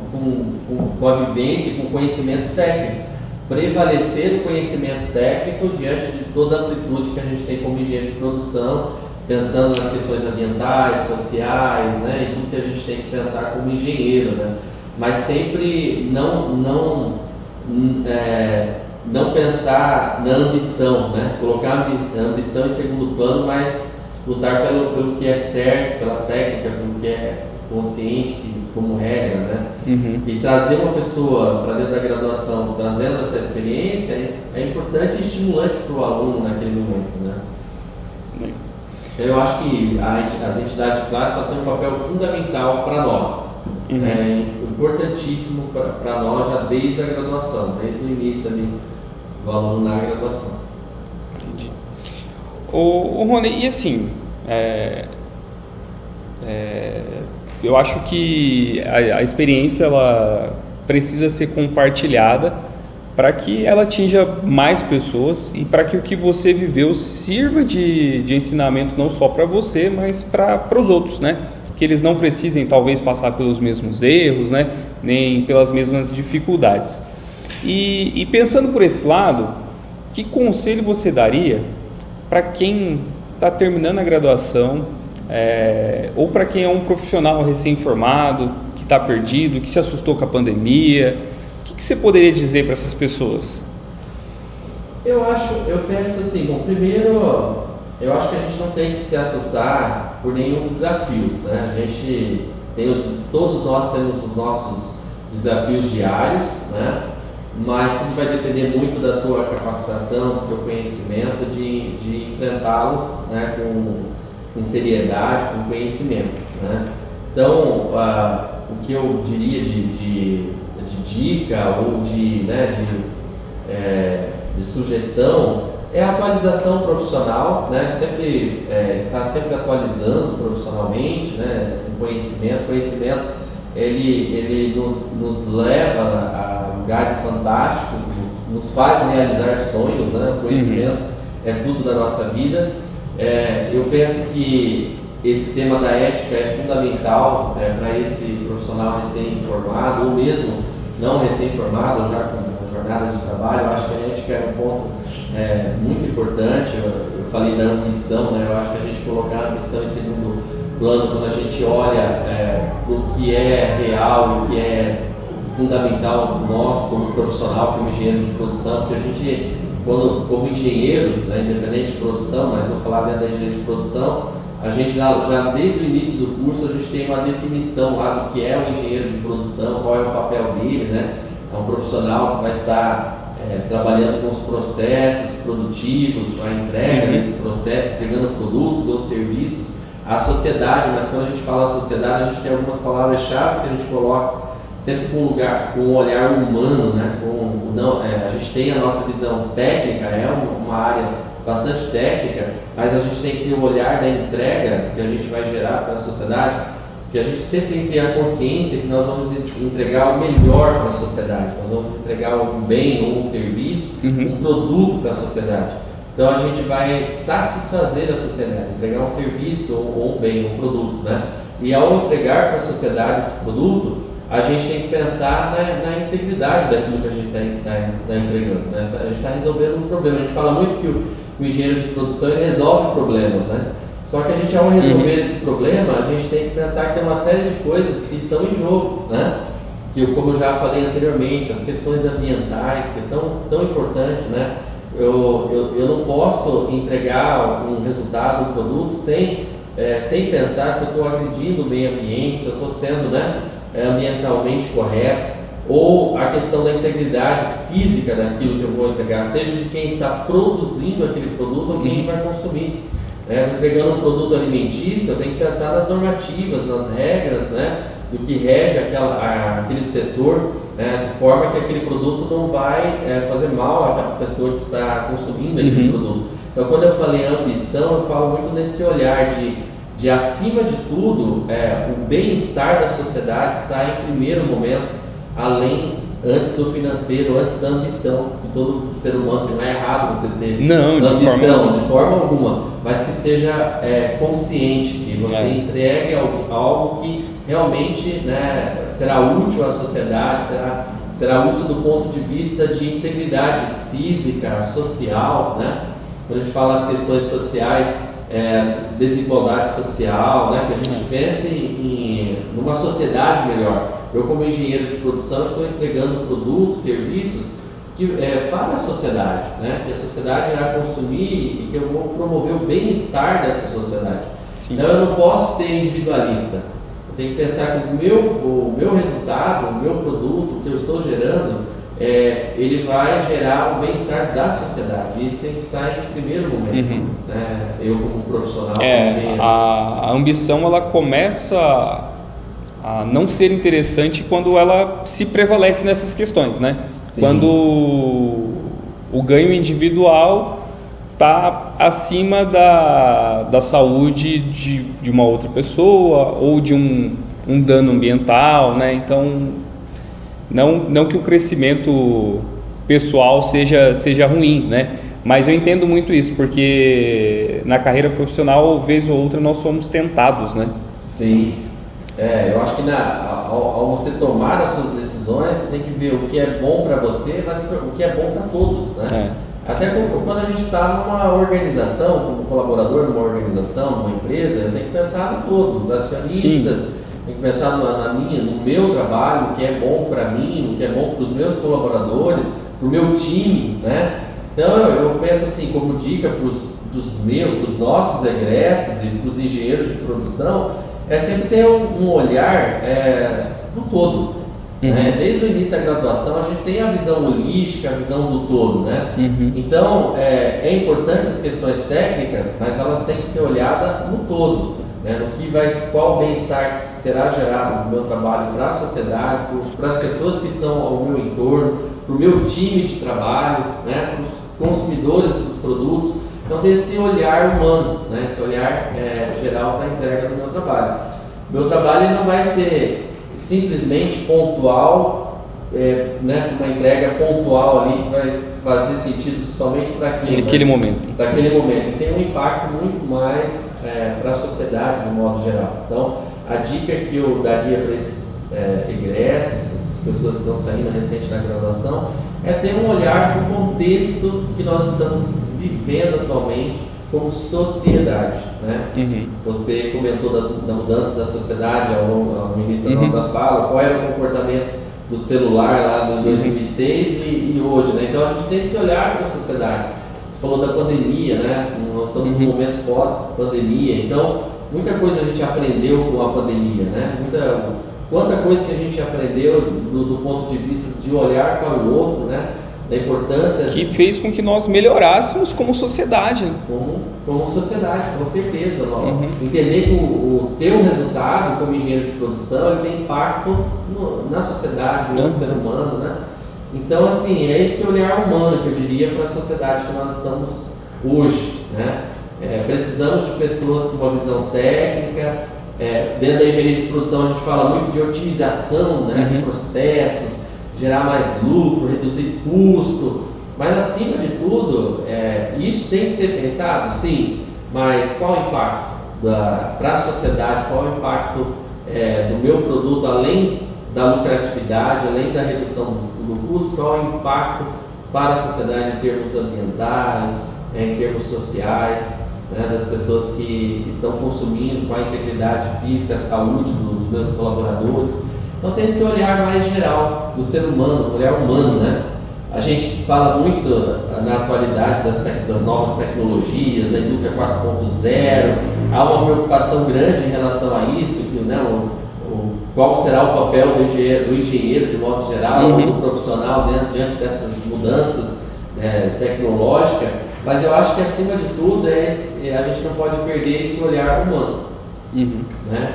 S2: com a vivência e com o conhecimento técnico. Prevalecer o conhecimento técnico diante de toda a amplitude que a gente tem como engenheiro de produção, pensando nas questões ambientais, sociais, né, e tudo que a gente tem que pensar como engenheiro, né, mas sempre não não pensar na ambição, né? Colocar a ambição em segundo plano, mas lutar pelo que é certo, pela técnica, pelo que é consciente, como regra, né? E trazer uma pessoa para dentro da graduação, trazendo essa experiência, é importante e estimulante para o aluno naquele momento, né? Eu acho que as entidades de classe só têm um papel fundamental para nós. É importantíssimo para nós já desde a graduação, desde o início ali do aluno na graduação.
S1: Entendi. O Rony, e assim, eu acho que a experiência ela precisa ser compartilhada para que ela atinja mais pessoas e para que o que você viveu sirva de ensinamento não só para você, mas para os outros, né? Que eles não precisem talvez passar pelos mesmos erros, né? Nem pelas mesmas dificuldades. E pensando por esse lado, que conselho você daria para quem está terminando a graduação, ou para quem é um profissional recém-formado, que está perdido, que se assustou com a pandemia? O que você poderia dizer para essas pessoas?
S2: Eu penso assim, bom, primeiro, eu acho que a gente não tem que se assustar por nenhum desafio, né? A gente todos nós temos os nossos desafios diários, né? Mas tudo vai depender muito da tua capacitação, do seu conhecimento, de enfrentá-los, né? Com seriedade, com conhecimento, né? Então, o que eu diria de dica ou de sugestão é a atualização profissional, né? Estar sempre atualizando profissionalmente, né? Conhecimento ele nos leva a lugares fantásticos, nos faz realizar sonhos, né? O conhecimento é tudo da nossa vida. Eu penso que esse tema da ética é fundamental para esse profissional recém-formado ou mesmo não recém-formado, já com uma jornada de trabalho. Eu acho que a ética é um ponto muito importante. Eu falei da ambição, né? Eu acho que a gente colocar a ambição em segundo plano, quando a gente olha para o que é real e o que é fundamental nós como profissional, como engenheiros de produção, porque a gente, como engenheiros, né, independente de produção, mas vou falar dentro da engenharia de produção, a gente já desde o início do curso a gente tem uma definição lá do que é um engenheiro de produção, qual é o papel dele, né? É um profissional que vai estar trabalhando com os processos produtivos, com a entrega desses processos, entregando produtos ou serviços à sociedade. Mas quando a gente fala sociedade, a gente tem algumas palavras-chave que a gente coloca sempre com um olhar humano, né? A gente tem a nossa visão técnica, uma área bastante técnica, mas a gente tem que ter o olhar da entrega que a gente vai gerar para a sociedade, porque a gente sempre tem que ter a consciência que nós vamos entregar o melhor para a sociedade, nós vamos entregar um bem ou um serviço, um produto para a sociedade. Então a gente vai satisfazer a sociedade, entregar um serviço ou um bem, um produto, né? E ao entregar para a sociedade esse produto, a gente tem que pensar na integridade daquilo que a gente está entregando, né? A gente está resolvendo um problema. A gente fala muito que o engenheiro de produção ele resolve problemas, né? Só que a gente, ao resolver esse problema, a gente tem que pensar que tem uma série de coisas que estão em jogo, né? Que, como eu já falei anteriormente, as questões ambientais, que é tão importante, né? Eu não posso entregar um resultado, um produto, sem pensar se eu estou agredindo o meio ambiente, se eu estou sendo, né, ambientalmente correto, ou a questão da integridade física daquilo que eu vou entregar, seja de quem está produzindo aquele produto ou quem vai consumir. Entregando um produto alimentício, eu tenho que pensar nas normativas, nas regras, né, do que rege aquele setor, né, de forma que aquele produto não vai fazer mal à pessoa que está consumindo aquele produto. Então, quando eu falei ambição, eu falo muito nesse olhar de acima de tudo, o bem-estar da sociedade está em primeiro momento, antes do financeiro, antes da ambição, que todo ser humano, não é errado você ter ambição de forma alguma, mas que seja consciente, que você entregue algo que realmente, né, será útil à sociedade, será útil do ponto de vista de integridade física, social, né? Quando a gente fala as questões sociais, desigualdade social, né, que a gente pense numa sociedade melhor. Eu, como engenheiro de produção, estou entregando produtos, serviços para a sociedade, né? Que a sociedade irá consumir e que eu vou promover o bem-estar dessa sociedade. Sim. Então eu não posso ser individualista. Eu tenho que pensar que o meu resultado, o meu produto, o que eu estou gerando, ele vai gerar o bem-estar da sociedade. Isso tem que estar em primeiro momento. Né? Eu como profissional, como engenheiro.
S1: A ambição ela começa a não ser interessante quando ela se prevalece nessas questões, né? Sim. Quando o ganho individual está acima da saúde de uma outra pessoa ou de um dano ambiental, né? Então, não que o crescimento pessoal seja ruim, né? Mas eu entendo muito isso, porque na carreira profissional, vez ou outra, nós somos tentados, né?
S2: Sim. Eu acho que ao você tomar as suas decisões, você tem que ver o que é bom para você, mas o que é bom para todos, né? Até quando a gente está numa organização, como colaborador numa organização, numa empresa, eu tenho que pensar no todo, os acionistas, sim. Tenho que pensar no meu trabalho, o que é bom para mim, o que é bom para os meus colaboradores, para o meu time, né? Então eu penso assim, como dica para os nossos egressos e para os engenheiros de produção, sempre ter um olhar no todo. Né? Desde o início da graduação, a gente tem a visão holística, a visão do todo. Né? Então, é importante as questões técnicas, mas elas têm que ser olhadas no todo. Né? Qual bem-estar que será gerado no meu trabalho para a sociedade, para as pessoas que estão ao meu entorno, para o meu time de trabalho, né? Para os consumidores dos produtos. Então, ter esse olhar humano, né? Esse olhar geral para a entrega do meu trabalho. O meu trabalho não vai ser simplesmente pontual, né? Uma entrega pontual ali que vai fazer sentido somente para aquilo.
S1: Naquele momento.
S2: Para aquele momento. Tem um impacto muito mais para a sociedade de um modo geral. Então, a dica que eu daria para esses egressos, essas pessoas que estão saindo recente da graduação, é ter um olhar para o contexto que nós estamos vivendo atualmente como sociedade, né? Você comentou da mudança da sociedade ao início da nossa fala, qual era o comportamento do celular lá em 2006 e hoje, né? Então a gente tem esse olhar para a sociedade. Você falou da pandemia, né? Nós estamos num momento pós-pandemia, então muita coisa a gente aprendeu com a pandemia, né? Quanta coisa que a gente aprendeu do ponto de vista de olhar para o outro, né? Da importância...
S1: Que fez com que nós melhorássemos como sociedade. Né?
S2: Como sociedade, com certeza. Entender que o teu resultado como engenheiro de produção ele tem impacto na sociedade, no ser humano, né? Então, assim, é esse olhar humano que eu diria para a sociedade que nós estamos hoje, né? Precisamos de pessoas com uma visão técnica. Dentro da engenharia de produção a gente fala muito de otimização, né? De processos, gerar mais lucro, reduzir custo, mas acima de tudo, isso tem que ser pensado, sim, mas qual o impacto para a sociedade, qual o impacto do meu produto, além da lucratividade, além da redução do custo, qual o impacto para a sociedade em termos ambientais, em termos sociais, né, das pessoas que estão consumindo, com a integridade física, a saúde dos meus colaboradores. Então tem esse olhar mais geral do ser humano, olhar humano, né? A gente fala muito na atualidade das novas tecnologias, da indústria 4.0, há uma preocupação grande em relação a isso, que, né, qual será o papel do engenheiro de modo geral, do profissional diante dessas mudanças tecnológicas, mas eu acho que acima de tudo a gente não pode perder esse olhar humano, né?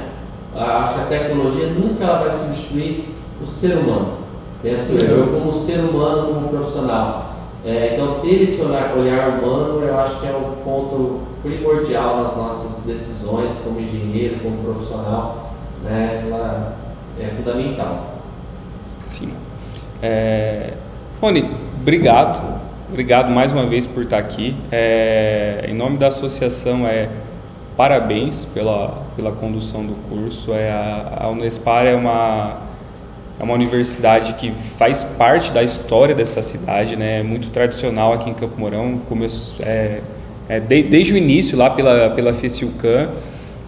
S2: Acho que a tecnologia nunca ela vai substituir o ser humano. Penso eu como ser humano, como profissional. Então, ter esse olhar humano, eu acho que é um ponto primordial nas nossas decisões como engenheiro, como profissional, né? Ela é fundamental.
S1: Sim. Rony, obrigado mais uma vez por estar aqui. Em nome da associação, parabéns pela condução do curso. A Unespar é uma universidade que faz parte da história dessa cidade, né? É muito tradicional aqui em Campo Mourão, desde o início lá pela FECILCAM,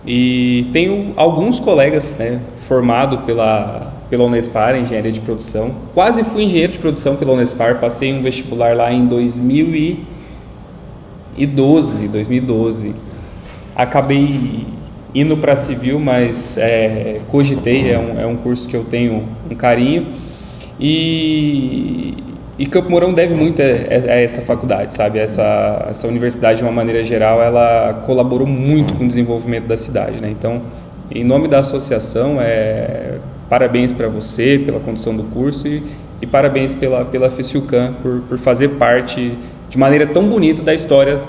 S1: e tenho alguns colegas, né, formados pela pela Unespar, engenharia de produção. Quase fui engenheiro de produção pela Unespar, passei um vestibular lá em 2012. Acabei indo para civil, mas cogitei, é um curso que eu tenho um carinho. E Campo Mourão deve muito a essa faculdade, sabe? Essa universidade, de uma maneira geral, ela colaborou muito com o desenvolvimento da cidade, né? Então, em nome da associação, parabéns para você pela condução do curso e parabéns pela FECILCAM por fazer parte de maneira tão bonita da história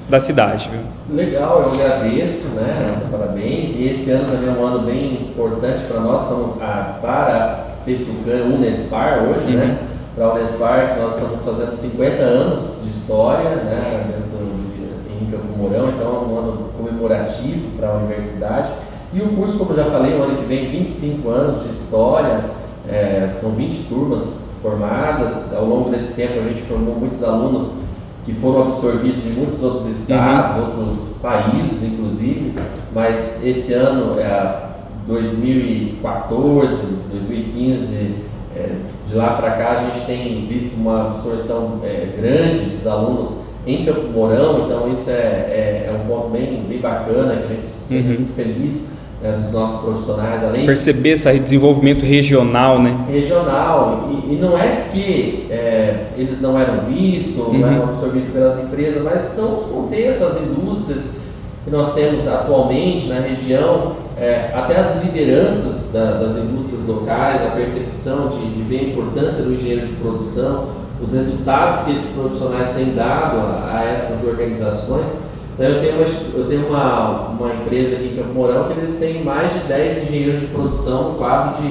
S1: da cidade, viu?
S2: Legal, eu agradeço, né, os parabéns, e esse ano também é um ano bem importante para nós, estamos para a FECILCAM Unespar hoje, né, para a Unespar, que nós estamos fazendo 50 anos de história, né, em Campo Mourão, então é um ano comemorativo para a universidade, e o curso, como eu já falei, o ano que vem, 25 anos de história, são 20 turmas formadas, ao longo desse tempo a gente formou muitos alunos que foram absorvidos em muitos outros estados, outros países, inclusive, mas esse ano, 2014, 2015, de lá para cá, a gente tem visto uma absorção grande dos alunos em Campo Mourão, então isso é um ponto bem bacana, que a gente se sente muito feliz, dos nossos profissionais, além
S1: perceber esse desenvolvimento regional, né?
S2: Regional, e não é que eles não eram vistos, não eram absorvidos pelas empresas, mas são os contextos, as indústrias que nós temos atualmente na região, até as lideranças das indústrias locais, a percepção de ver a importância do engenheiro de produção, os resultados que esses profissionais têm dado a essas organizações. Eu tenho uma empresa aqui em Campo Mourão que eles têm mais de 10 engenheiros de produção no quadro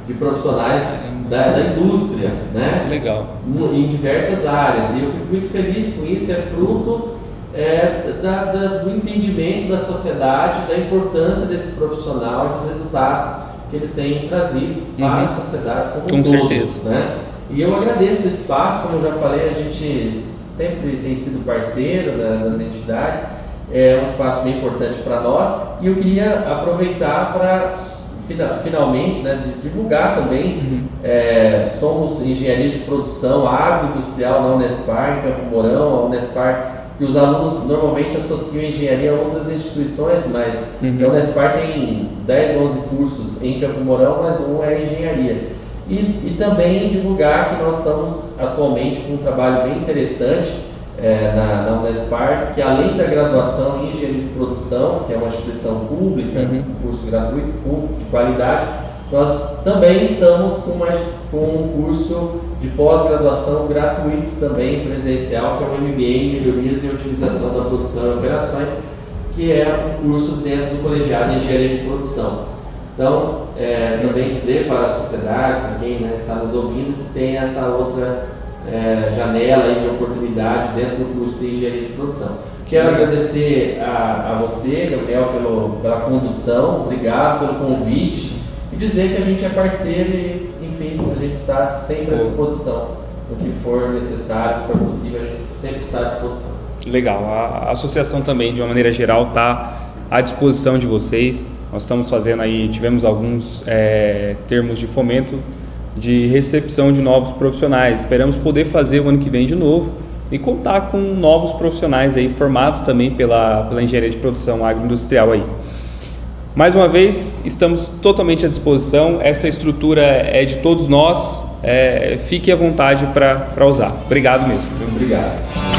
S2: de profissionais da indústria, né?
S1: Legal.
S2: Em diversas áreas. E eu fico muito feliz com isso, é fruto do entendimento da sociedade, da importância desse profissional e dos resultados que eles têm trazido para a sociedade como um todo. Com certeza. Né? E eu agradeço o espaço, como eu já falei, a gente sempre tem sido parceiro das entidades, é um espaço bem importante para nós, e eu queria aproveitar para finalmente, né, divulgar também, somos engenharia de produção agroindustrial na Unespar, em Campo Mourão, a Unespar, que os alunos normalmente associam engenharia a outras instituições, mas a Unespar tem 10, 11 cursos em Campo Mourão, mas um é engenharia. E também divulgar que nós estamos atualmente com um trabalho bem interessante na Unespar, que além da graduação em engenharia de produção, que é uma instituição pública, um curso gratuito, público, de qualidade, nós também estamos com um curso de pós-graduação gratuito também, presencial, que é o MBA em Melhorias e Otimização da Produção e Operações, que é um curso dentro do colegiado de engenharia de produção. Então, também dizer para a sociedade, para quem está nos ouvindo, que tem essa outra janela aí de oportunidade dentro do curso de engenharia de produção. Quero agradecer a você, Gabriel, pela condução, obrigado pelo convite, e dizer que a gente é parceiro e, enfim, a gente está sempre à disposição. O que for necessário, o que for possível, a gente sempre está à disposição.
S1: Legal, a associação também, de uma maneira geral, está à disposição de vocês. Nós estamos fazendo aí, tivemos alguns termos de fomento de recepção de novos profissionais. Esperamos poder fazer o ano que vem de novo e contar com novos profissionais aí formados também pela engenharia de produção agroindustrial aí. Mais uma vez, estamos totalmente à disposição. Essa estrutura é de todos nós. Fique à vontade para usar. Obrigado mesmo.
S2: Obrigado.